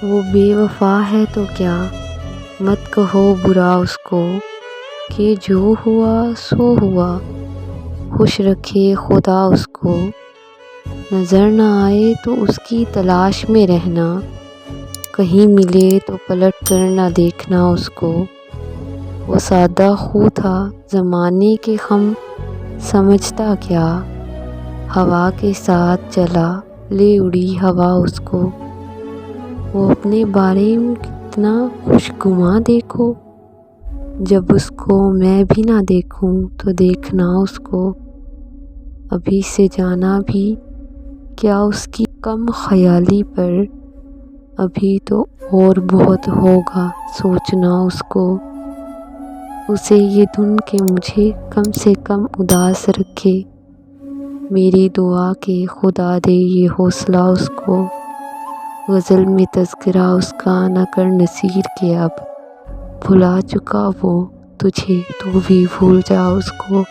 وہ بے وفا ہے تو کیا، مت کہو برا اس کو، کہ جو ہوا سو ہوا، خوش رکھے خدا اس کو۔ نظر نہ آئے تو اس کی تلاش میں رہنا، کہیں ملے تو پلٹ کر نہ دیکھنا اس کو۔ وہ سادہ خو تھا زمانے کے غم سمجھتا کیا، ہوا کے ساتھ چلا لے اڑی ہوا اس کو۔ وہ اپنے بارے میں کتنا خوشگواں دیکھو، جب اس کو میں بھی نہ دیکھوں تو دیکھنا اس کو۔ ابھی سے جانا بھی کیا اس کی کم خیالی پر، ابھی تو اور بہت ہوگا سوچنا اس کو۔ اسے یہ دھن کہ مجھے کم سے کم اداس رکھے، میری دعا کہ خدا دے یہ حوصلہ اس کو۔ غزل میں تذکرہ اس کا نہ کر نصیر کہ اب بھلا چکا وہ تجھے، تو بھی بھول جا اس کو۔